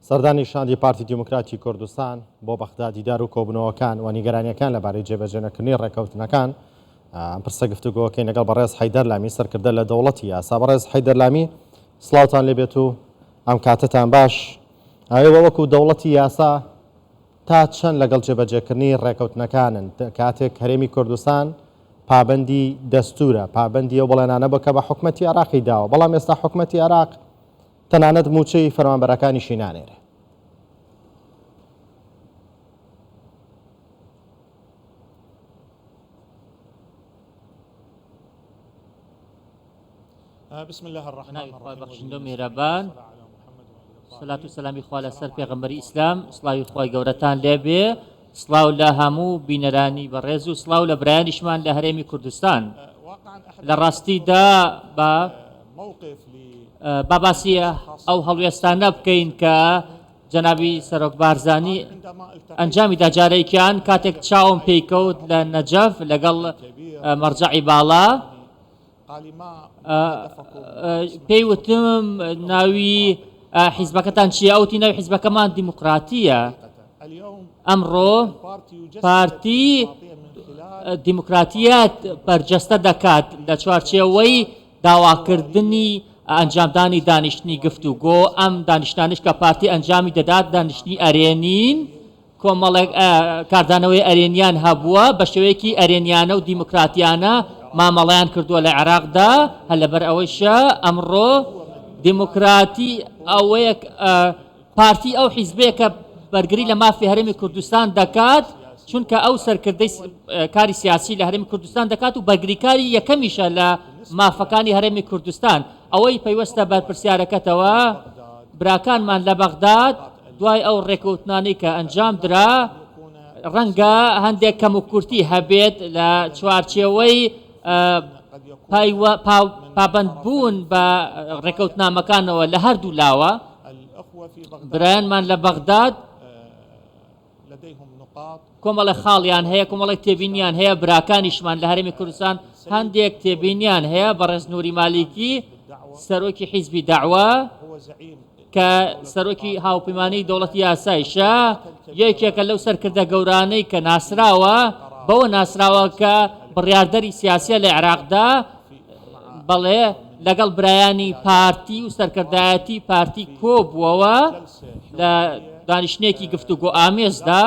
سەردانی شاندی پارتی دیموکراتی کوردستان بۆ بەخدا دیدار و کۆبنەوەکان و نیگەرانیەکان لەبارەی جێبەجێنەکردنی ڕێکەوتنەکان ئەم پرسە گفتوگۆکەی لەگەڵ بەڕێز حەیدەر لامی سەرکردە لە دەوڵەتی یاسا. بەڕێز حەیدەر لامی سڵاوتان لێبێت و ئەم کاتتان باش. ئەوە وەکو دەوڵەتی یاسا تا چەند لەگەڵ جێبەجێکردنی ڕێکەوتنەکانن کاتێک هەرێمی کوردستان پابەندی دەستورە، پابەندی ئەو بەڵێنانە بکە بە حکومەتی عێراقی داوە، بەڵام ئێستا حکومەتی عێراق تەنانەت موچەی فەرمانبەرەکانیشی نانێرێ. بسم الله الرحمن الرحيم بەخشندە میهرەبان سەلات و سەلامی خوا لەسەر پێغەمبەری ئیسلام، سڵاوی خوای گەورەتان لێبێ، سڵاو لە هەموو بینەرانی بەڕێز و سڵاو لە برایانیشمان لە هەرێمی کوردستان. لە ڕاستیدا با باسی ئەو هەڵوێستانە بکەین کە جەنابی سەرۆک بارزانی ئەنجامی داجارێکیان کاتێک چاوم پێیکەوت لە نەجەف لەگەڵ مەرجەعی باڵا، پێی وتم ناوی حیزبەکەتان چییە؟ ئەوتی ناوی حیزبەکەمان دیموکراتیە. ئەمڕۆ پارتی دیموکراتیەت بەرجەستە دەکات لە چوارچێوەی داواکردنی ئەنجامدانی دانیشتنی گفتوگۆ. ئەم دانیشتانش کە پارتی ئەنجامی دەدات دانیشتنی ئەرێنین، کۆمەڵێک کاردانەوەی ئەرێنیان هەبووە بە شێوەیەکی ئەرێنیانە و دیموکراتیانە مامەڵەیان کردووە لە عێراقدا. هەر لەبەر ئەوەیشە ئەمڕۆ دیموکراتی ئەوەیە پارتی ئەو حیزبەیە کە بەرگری لە مافی هەرێمی کوردستان دەکات، چونکە ئەو سەرکردەی کاری سیاسی لە هەرێمی کوردستان دەکات و بەرگریکاری یەکەمیشە لە مافەکانی هەرێمی کوردستان. ئەوەی پەیوەستە بە پرسیارەکەتەوە براکانمان لە بەغداد دوای ئەو ڕێکەوتنانەی کە ئەنجام درا ڕەنگە هەندێک کەم و کورتی هەبێت لە چوارچێوەی پابەندبوون بە ڕێکەوتنامەکانەوە لە هەردوو لاوە. برایانمان لە بەغداد کۆمەڵە خاڵیان هەیە، کۆمەڵێک تێبینیان هەیە، براکانیشمان لە هەرێمی کوردستان هەندێک تێبینیان هەیە. بەڕێز نووری مالیکی سەرۆکی حیزبی داعوا کە سەرۆکی هاوپەیمانیی دەوڵەتی یاسایشە، یەکێکە لەو سەرکردە گەورانەی کە ناسراوە، بەوە ناسراوە کە بڕیاردەری سیاسیە لە عێراقدا بەڵێ لەگەڵ برایانی پارتی و سەرکردایەتی پارتی کۆبووەوە لە دانیشتنێکی گفتوگۆ ئامێزدا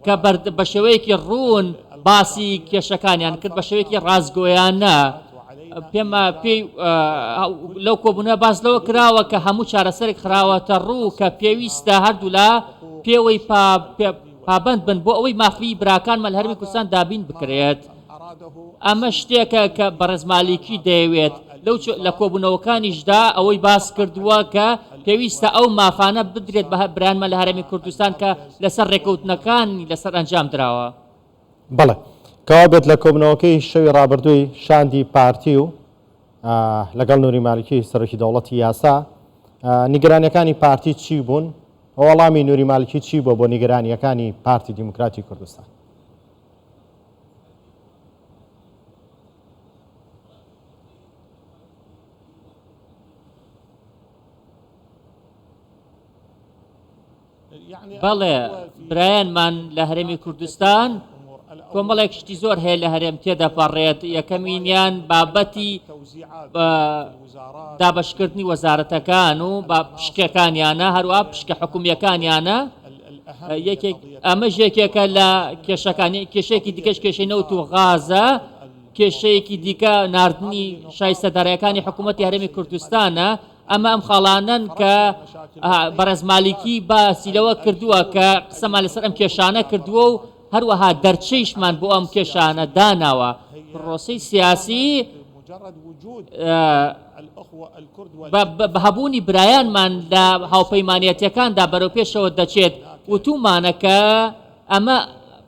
کە بە شێوەیەکی ڕوون باسی کێشەکانیان کرد، بە شێوەیەکی ڕازگۆیانە. پێی لەو کۆبوونە باس لەوە کراوە کە هەموو چارەسەرێک خراوەتە ڕوو کە پێویستە هەردوو لا پێوەی پابند بن بۆ ئەوەی مافی براکانمان لە هەرێمی کوردستان دابین بکرێت. ئەمە شتێکە کە بەڕێز مالیکی دەیەوێت لە کۆبوونەوەکانیشدا ئەوەی باس کردووە کە پێویستە ئەو مافانە بدرێت بە برایانمان لە هەرێمی کوردستان کە لەسەر ڕێکەوتنەکانی لەسەر ئەنجام درراوە. بەڵێ کەوا بێت لە کۆبنەوەکەی شەوی ڕابردووی شاندی پارتی و لەگەڵ نووری مالیکی سەرۆکی دەوڵەتی یاسا نیگەرانیەکانی پارتی چی بوون؟ وەڵامی نووری مالیکی چی بووە بۆ نیگەرانیەکانی پارتی دیموکراتی کوردستان؟ بەڵێ برایانمان لە هەرێمی کوردستان کۆمەڵێک شتی زۆر هەیە لە هەرێم تێدەپەڕێت. یەکەمینیان بابەتی دابەشکردنی وەزارەتەکان و پشکەکانیانە، هەروە پشکە حکومیەکانیانە. ئەمەش یەکێکە لە کێشەکانی. کێشەیەکی دیکەش کێشەی نەوت و غازە، کێشەیەکی دیکە ناردنی شایستەدارەکانی حکوومەتی هەرێمی کوردستانە. ئەمە ئەم خاڵانن کە بەڕێز مالیکی باسی لەوە کردووە کە قسەمان لەسەر ئەم کێشانە کردووە و هەروەها دەرچەیشمان بۆ ئەم کێشانە داناوە. پرۆسەی سیاسی بە هەبوونی برایانمان لە هاوپەیمانیەتەکاندا بەرەو پێشەوە دەچێت. وتومانە کە ئەمە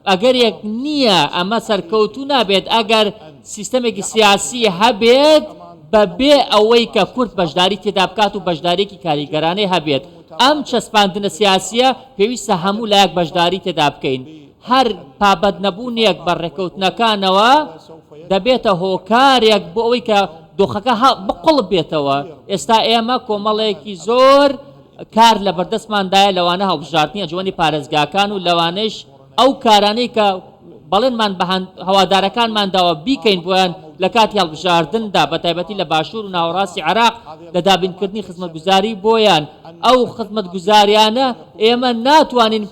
ئەگەرێک نییە، ئەمە سەرکەوتوو نابێت ئەگەر سیستەمێکی سیاسی هەبێت بەبێ ئەوەی کە کورد بەشداری تێدا بکات و بەشدارێکی کاریگەرانەی هەبێت. ئەم چەسپاندنە سیاسیە پێویستە هەموو لایەک بەشداری تێدا بکەین. هەر پابەت نەبوونێک بە ڕێکەوتنەکانەوە دەبێتە هۆکارێک بۆ ئەوەی کە دۆخەکە بقڵ بێتەوە. ئێستا ئێمە کۆمەڵێکی زۆر کار لە بەردەستماندایە لەوانە هەڵبژاردننیە جوانی پارێزگاکان و لەوانش ئەو کارانەی کە بەڵێنمان هەوادارەکانمان داوە بیکەین بۆیان لە کاتی هەڵبژاردندا بە تایبەتی لە باشوور و ناوەڕاستی عراق لە دابینکردنی خزمەتگوزاری بۆیان ئەو خزمەتگوزاریانە ئێمە ناتوانین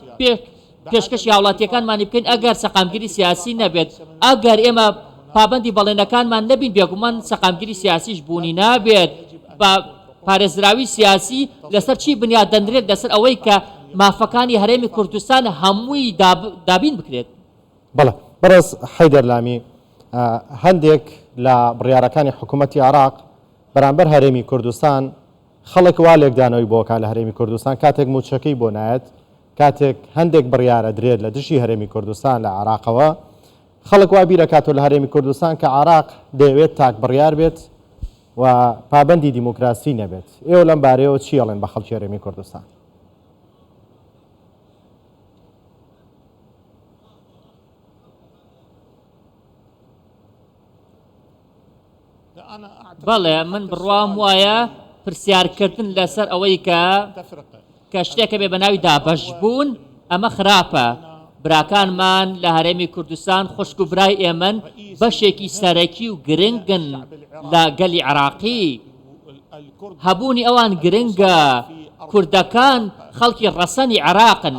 پێشکەشی هاوڵاتیەکانمانی بکەین ئەگەر سەقامگیری سیاسی نەبێت. ئەگەر ئێمە پابەندی بەڵێنەکانمان نەبین بێگومان سەقامگیری سیاسیش بوونی نابێت. بە پارێزراوی سیاسی لەسەر چی بنیاد دەنرێت؟ لەسەر ئەوەی کە مافەکانی هەرێمی کوردستان هەمووی دابین بکرێت. بەڵێ بەڕێز حەیدەر لامی، هەندێک لە بڕیارەکانی حکوومەتی عراق بەرامبەر هەرێمی کوردستان خەڵک وا لێکدانەوەی بۆکە لە هەرێمی کوردستان کاتێک موچەکەی بۆ نایەت، کاتێک هەندێک بڕیارە درێت لە دژی هەرێمی کوردستان لە عراقەوە، خەڵک وا بیرەکاتەوە لە هەرێمی کوردستان کە عراق دەیەوێت تاک بڕیار بێت و پابەندی دیموکراسی نەبێت. ئێوە لەم بارەیەوە چی ئەڵێن بە خەڵکی هەرێمی کوردستان؟ بەڵێ من بڕوام وایە پرسیارکردن لەسەر ئەوەی کە شتێکە بێ بە ناوی دابەش بوون ئەمە خراپە. براکانمان لە هەرێمی کوردستان خوشک و برای ئێمن بەشێکی سەرەکی و گرنگن لە گەلی عراقی. هەبوونی ئەوان گرنگە. کوردەکان خەڵکی ڕەسەنی عراقن،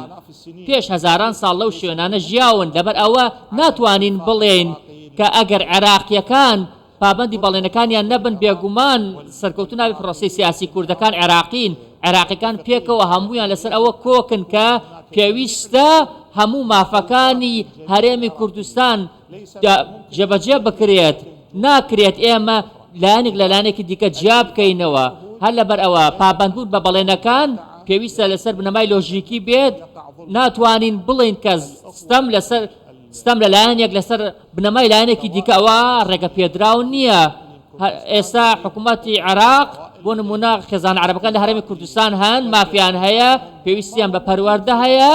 پێش هەزاران ساڵ لەو شوێنانە ژیاون. لەبەر ئەوە ناتوانین بڵێن کە ئەگەر عراقیەکان پابەندی بەڵێنەکانیان نەبن بێگومان سەرکەوتو ناوی پرۆسی سیاسی کوردەکان عێراقین. عێراقیەکان پێکەوە هەموویان لەسەر ئەوە کۆکن کە پێویستە هەموو مافەکانی هەرێمی کوردستان جێبەجێ بکرێت. ناکرێت ئێمە لایەنێک لە لایەنێکی دیکە جیا بکەینەوە. هەر لەبەر ئەوە پابەندبوون بە بەڵێنەکان پێویستە لەسەر بنەمای لۆژیکی بێت. ناتوانین بڵین کە ستەم لە لایەنێک لەسەر بنەمای لایەنێکی دیکە ئەوە ڕێگە پێدراو نییە. ئێستا حکوومەتی عراق بۆ نمونە خێزان عەرەبەکان لە هەرێمی کوردستان هەن، مافیان هەیە، پێویستیان بە پەروەردە هەیە.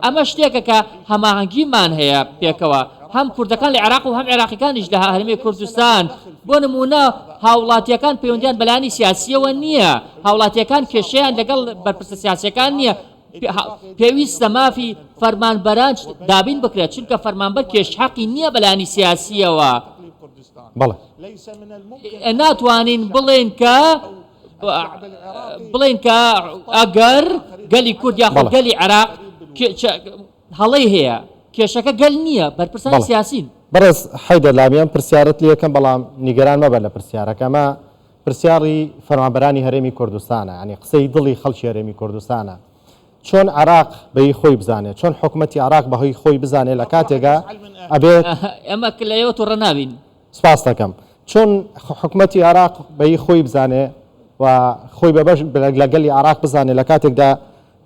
ئەمە شتێکە کە هەماهەنگیمان هەیە پێکەوە هەم کوردەکان لە عێراق و هەم عێراقیەکانیش لە هەرێمی کوردستان. بۆ نمونە هاوڵاتیەکان پەیوەندیان بەلایانی سیاسیەوە نییە، هاوڵاتیەکان کێشەیان لەگەڵ بەرپرسە سیاسیەکان نییە. پێویستە مافی فەرمانبەران دابین بکرێت، چونکە فەرمانبەر کێشحەقی نییە بەلایانی سیاسیەوە. ناتوانین بڵێن کە ئەگەر گەلی کورد یاخۆ گەلی عێراق هەڵەی هەیە، کێشەکە گەل نییە، بەرپرسانی سیاسین. بەڕێز حەیدەر لامیان پرسیارت لێ یەکەم، بەڵام نیگەران مەبە لە پرسیارەکەمە. پرسیاری فەرمانبەرانی هەرێمی کوردستانە، ینی قسەی دڵی خەڵکی هەرێمی کوردستانە. چۆن عراق بەهی خۆی بزانێت، چۆن حکوومەتی عراق بەهۆی خۆی بزانێت لە کاتێکا ئەبێت ئەمە لەوە تووڕە ناوین. سپاس دەکەم. چۆن حکوومەتی عراق بەهی خۆی بزانێت و خۆی بەبەش لەگەلی عراق بزانێت لە کاتێکدا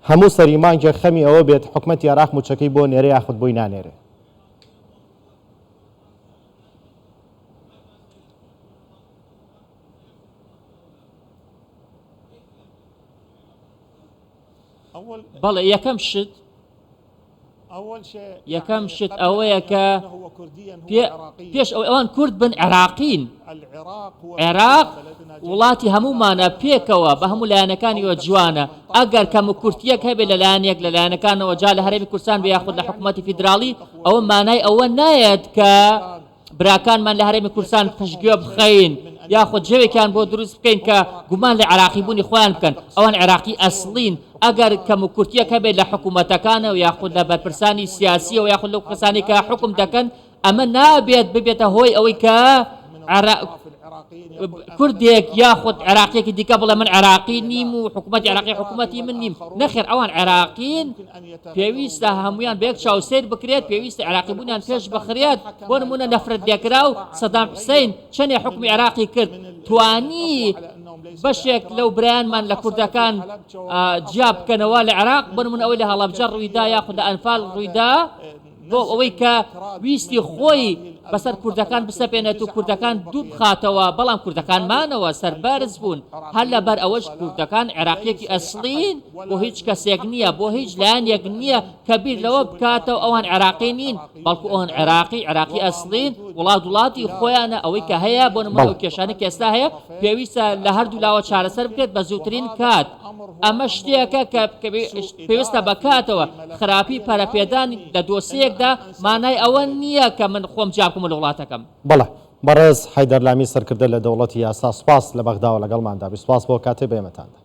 هەموو سەری مانگێک خەمی ئەوە بێت حکوومەتی عراق موچەکەی بۆ نێرە یاخود بۆی نانێرێ. بەڵێ یەکەم شت ئەوەیە کە پێش ئەوان کورد بن عێراقین. عێراق وڵاتی هەمومانە پێکەوە بە هەموو لایەنەکانیەوە جوانە. ئەگەر کەم و کورتیەک هەبێت لە لایەنێک لە لایەنەکانەوە جا لە هەرێمی کوردستان بە یاخود لە حکوومەتی فیدراڵی، ئەوە مانای ئەوە نایەت کە براکانمان لە هەرێمی کوردستان پشتگوێ بخەین یاخود جێوێکیان بۆ دروست بکەین کە گومان لە عێراقی بوونی خۆیان بکەن. ئەوان عێراقی ئەسڵین. ئەگەر کەم و کورتیەک هەبێت لە حکوومەتەکانەوە یاخود لە بەرپرسانی سیاسیەوە یاخود لەو کەسانی کە حکم دەکەن، ئەمە نابێت ببێتە هۆی ئەوەی کە کوردێک یاخود عێراقیەکی دیکە بڵێ من عێراقی نیم و حکوومەتی عێراقی حکوومەتی من نیم. نەخێر، ئەوان عێراقین، پێویستە هەمویان بە یەک چاوسێر بکرێت، پێویستە عێراقی بوونیان پێش بخرێت. بۆ نمونە نەفرەت لێکرا و سەدام حوسەین چەندێ حکمی عێراقی کرد، توانی بەشێک لەو برایانمان لە کوردەکان جیا بکەنەوە لە عێراق. بۆ نمونە ئەوەی لە هەڵەبجە ڕوویدا یاخود لە ئەنفال ڕوویدا، بۆ ئەوەی کە ویستی خۆی بەسەر کوردەکان بسەپێنێت و کوردەکان دوو بخاتەوە بەڵام کوردەکانمانەوە سەربارز بوون هەر لەبەر ئەوەش کوردەکان عێراقیەکی ئەسڵین بۆ هیچ کەسێک نییە بۆ هیچ لایەنێک نییە کە بیر لەوە بکاتەوە ئەوان عێراقی نین بەڵکو ئەوان عێراقی ئەسڵین وڵاتی خۆیانە ئەوەی کە هەیە بۆ نمونە ئەو کێشانە کە ئێستا هەیە پێویستە لە هەردوو لاوە چارەسەر بکرێت بە زووترین کات ئەمە شتێکە کە پێویستە بکاتەوە خراپی پەرەپێدانی لە دۆسیەکدا مانای ئەوە نییە کە من خۆم جاکوم لە وڵاتەکەم بەڵێ بەڕێز حەیدەر لامی سەرکردە لە دەوڵەتی یاسا سوپاس لە بەغداوە لەگەڵماندا سوپاس بۆ کاتێ بێمەتاندا